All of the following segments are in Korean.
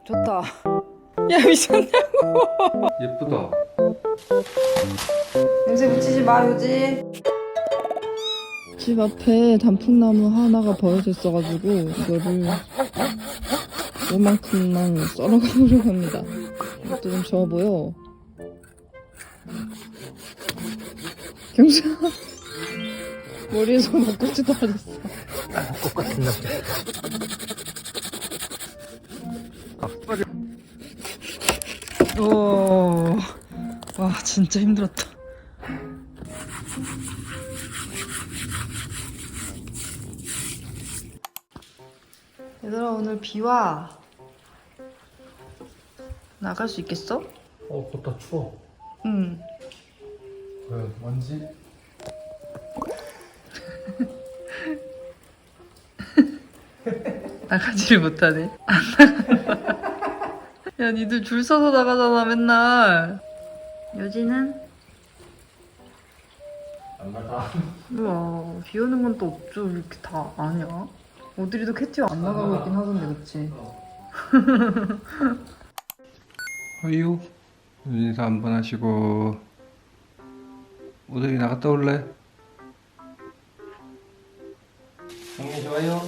좋다. 야, 미쳤냐고. 예쁘다. 냄새 묻히지 마, 요지. 집 앞에 단풍나무 하나가 버려져 있어가지고 이거를 요만큼만 썰어가 보려고 합니다. 이것도 좀 좋아 보여. 경수야, 머리에서 먹고지 떨어졌어. 똑같은 남자. 오, 와, 진짜 힘들었다. 얘들아, 오늘 비와. 나갈 수 있겠어? 걷다 추워. 응. 왜 먼지? 나가지를 못하네. 안 나간다. 야, 니들 줄 서서 나가잖아, 맨날. 여지는? 안 나가. 우와, 비 오는 건 또 어쩜 이렇게 다 아냐? 오드리도 캐티와 안 나가고 있긴 하던데, 그치? 어유. 인사 한번 하시고. 오늘이 나갔다 올래? 형님 좋아요.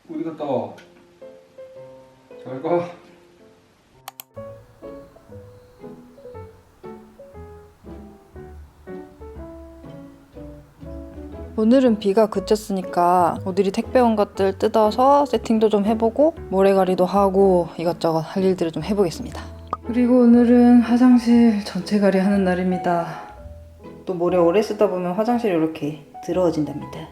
우리 갔다 와. 잘 가. 오늘은 비가 그쳤으니까 오드리 택배 온 것들 뜯어서 세팅도 좀 해보고 모래가리도 하고 이것저것 할 일들을 좀 해보겠습니다. 그리고 오늘은 화장실 전체가리 하는 날입니다. 또 모래 오래 쓰다 보면 화장실이 이렇게 더러워진답니다.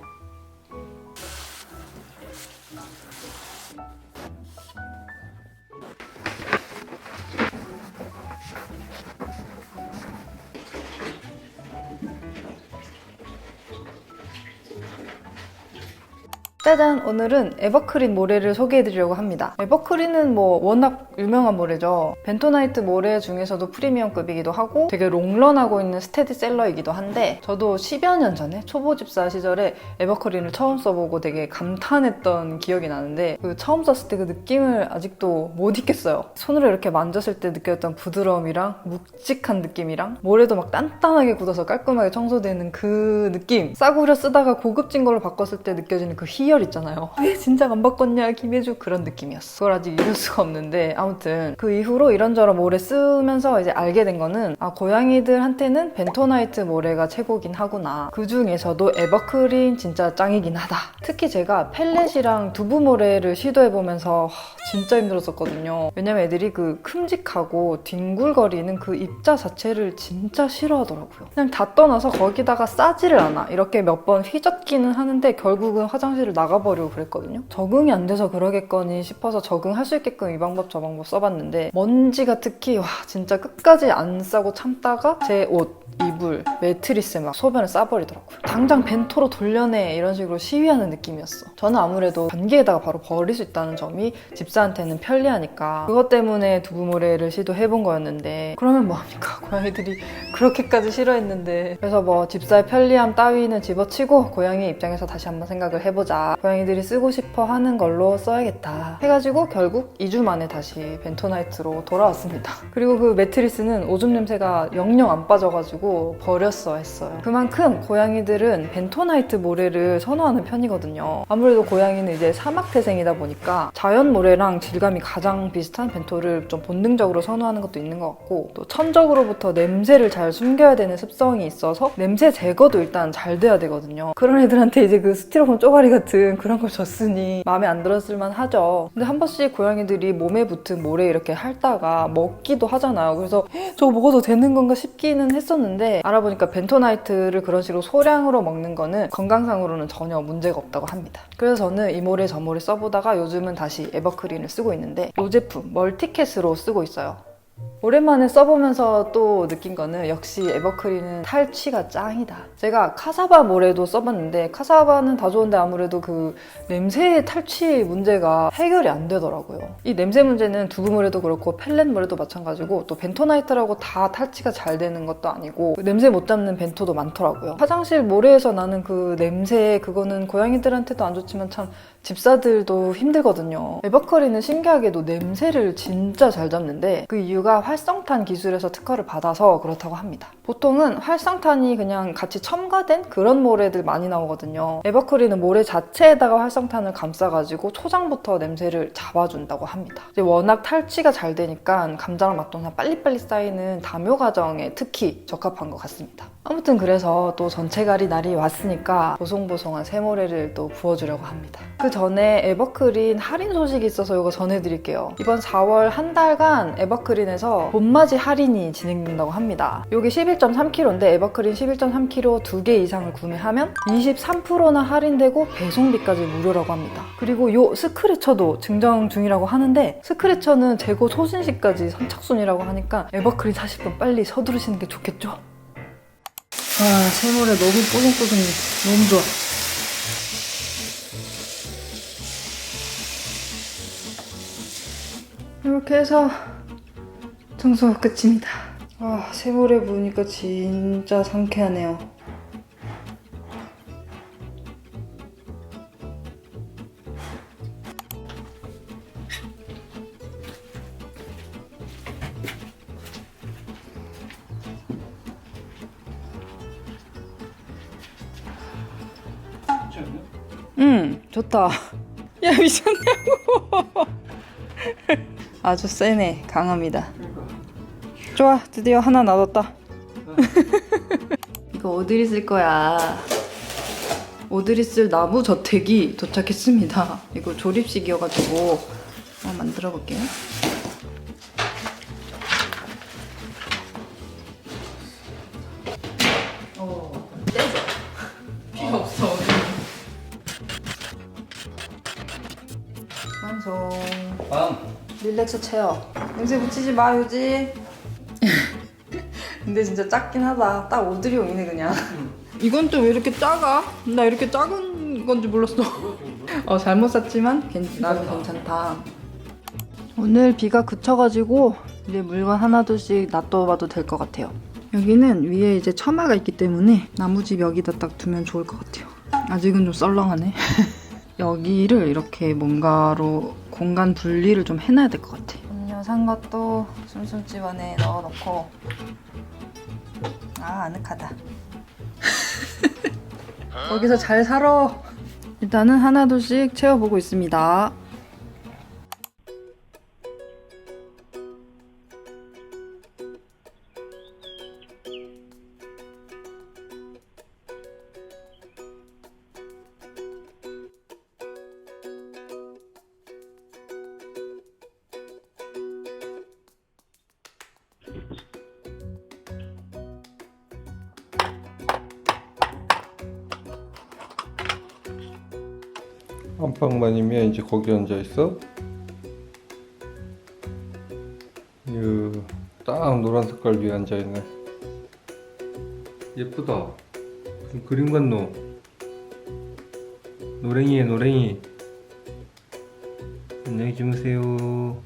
짜잔! 오늘은 에버크린 모래를 소개해드리려고 합니다. 에버크린은 뭐 워낙 유명한 모래죠. 벤토나이트 모래 중에서도 프리미엄급이기도 하고 되게 롱런하고 있는 스테디셀러이기도 한데 저도 10여 년 전에 초보 집사 시절에 에버크린을 처음 써보고 되게 감탄했던 기억이 나는데 그 처음 썼을 때 그 느낌을 아직도 못 잊겠어요. 손으로 이렇게 만졌을 때 느꼈던 부드러움이랑 묵직한 느낌이랑 모래도 막 단단하게 굳어서 깔끔하게 청소되는 그 느낌, 싸구려 쓰다가 고급진 걸로 바꿨을 때 느껴지는 그 희열 있잖아요. 왜 진작 안 바꿨냐 김혜주, 그런 느낌이었어. 그걸 아직 이룰 수가 없는데 아무튼 그 이후로 이런저런 모래 쓰면서 이제 알게 된 거는 고양이들한테는 벤토나이트 모래가 최고긴 하구나. 그 중에서도 에버크린 진짜 짱이긴 하다. 특히 제가 펠렛이랑 두부 모래를 시도해보면서 진짜 힘들었었거든요. 왜냐면 애들이 그 큼직하고 뒹굴거리는 그 입자 자체를 진짜 싫어하더라고요. 그냥 다 떠나서 거기다가 싸지를 않아. 이렇게 몇 번 휘젓기는 하는데 결국은 화장실을 나가버리고 그랬거든요. 적응이 안 돼서 그러겠거니 싶어서 적응할 수 있게끔 이 방법 저 방법 써봤는데 먼지가 특히 와 진짜 끝까지 안 싸고 참다가 제 옷, 이불, 매트리스에 막 소변을 싸버리더라고요. 당장 벤토로 돌려내 이런 식으로 시위하는 느낌이었어. 저는 아무래도 변기에다가 바로 버릴 수 있다는 점이 집사한테는 편리하니까 그것 때문에 두부모래를 시도해본 거였는데 그러면 뭐합니까? 고양이들이 그렇게까지 싫어했는데 그래서 뭐 집사의 편리함 따위는 집어치고 고양이 입장에서 다시 한번 생각을 해보자 좋겠다. 고양이들이 쓰고 싶어 하는 걸로 써야겠다 해가지고 결국 2주 만에 다시 벤토나이트로 돌아왔습니다. 그리고 그 매트리스는 오줌 냄새가 영영 안 빠져가지고 버렸어 했어요. 그만큼 고양이들은 벤토나이트 모래를 선호하는 편이거든요. 아무래도 고양이는 이제 사막 태생이다 보니까 자연 모래랑 질감이 가장 비슷한 벤토를 좀 본능적으로 선호하는 것도 있는 것 같고, 또 천적으로부터 냄새를 잘 숨겨야 되는 습성이 있어서 냄새 제거도 일단 잘 돼야 되거든요. 그런 애들한테 이제 그 스티로폼 쪼가리 같은 그런 걸 줬으니 마음에 안 들었을만 하죠. 근데 한 번씩 고양이들이 몸에 붙은 모래 이렇게 핥다가 먹기도 하잖아요. 그래서 저거 먹어도 되는 건가 싶기는 했었는데, 알아보니까 벤토나이트를 그런 식으로 소량으로 먹는 거는 건강상으로는 전혀 문제가 없다고 합니다. 그래서 저는 이 모래 저 모래 써보다가 요즘은 다시 에버크린을 쓰고 있는데, 이 제품 멀티캣으로 쓰고 있어요. 오랜만에 써보면서 또 느낀 거는 역시 에버크린은 탈취가 짱이다. 제가 카사바 모래도 써봤는데 카사바는 다 좋은데 아무래도 그 냄새 탈취 문제가 해결이 안 되더라고요. 이 냄새 문제는 두부 모래도 그렇고 펠렛 모래도 마찬가지고, 또 벤토나이트라고 다 탈취가 잘 되는 것도 아니고 냄새 못 잡는 벤토도 많더라고요. 화장실 모래에서 나는 그 냄새, 그거는 고양이들한테도 안 좋지만 참 집사들도 힘들거든요. 에버크린은 신기하게도 냄새를 진짜 잘 잡는데, 그 이유가 활성탄 기술에서 특허를 받아서 그렇다고 합니다. 보통은 활성탄이 그냥 같이 첨가된 그런 모래들 많이 나오거든요. 에버크린은 모래 자체에다가 활성탄을 감싸가지고 초장부터 냄새를 잡아준다고 합니다. 이제 워낙 탈취가 잘 되니까 감자랑 맛동산 빨리빨리 쌓이는 담요 과정에 특히 적합한 것 같습니다. 아무튼 그래서 또 전체가리 날이 왔으니까 보송보송한 새모래를 또 부어주려고 합니다. 그 전에 에버크린 할인 소식이 있어서 이거 전해드릴게요. 이번 4월 한 달간 에버크린에서 봄맞이 할인이 진행된다고 합니다. 이게 11.3kg인데 에버크린 11.3kg 2개 이상을 구매하면 23%나 할인되고 배송비까지 무료라고 합니다. 그리고 요 스크래쳐도 증정 중이라고 하는데, 스크래쳐는 재고 소진시까지 선착순이라고 하니까 에버크린 사실 분 빨리 서두르시는 게 좋겠죠? 아, 새모래 너무 뽀송뽀송해. 너무 좋아. 이렇게 해서 청소 끝입니다. 아, 새모래 부으니까 진짜 상쾌하네요. 좋다. 야, 미쳤냐고. 아주 세네. 강합니다. 좋아, 드디어 하나 놔뒀다. 이거 오드리 쓸 거야. 오드리 쓸 나무 저택이 도착했습니다. 이거 조립식이어가지고 한번 만들어 볼게요. 떼죠. 필요 없어. 완성. 릴렉스 체어. 냄새 붙이지 마, 유지. 근데 진짜 작긴 하다. 딱 오드리용이네 그냥. 이건 또 왜 이렇게 작아? 나 이렇게 작은 건지 몰랐어. 잘못 샀지만 나는 괜찮다. 오늘 비가 그쳐가지고 이제 물건 하나둘씩 놔둬봐도 될 것 같아요. 여기는 위에 이제 처마가 있기 때문에 나무집 여기다 딱 두면 좋을 것 같아요. 아직은 좀 썰렁하네. 여기를 이렇게 뭔가로 공간 분리를 좀 해놔야 될 것 같아. 음료 산 것도 씀씀집안에 넣어놓고. 아, 아늑하다. 거기서 잘 살아. 일단은 하나둘씩 채워보고 있습니다. 안방만이면 이제 거기 앉아있어? 딱 노란 색깔 위에 앉아있네. 예쁘다. 무슨 그림 같노? 노랭이에 노랭이. 안녕히 주무세요.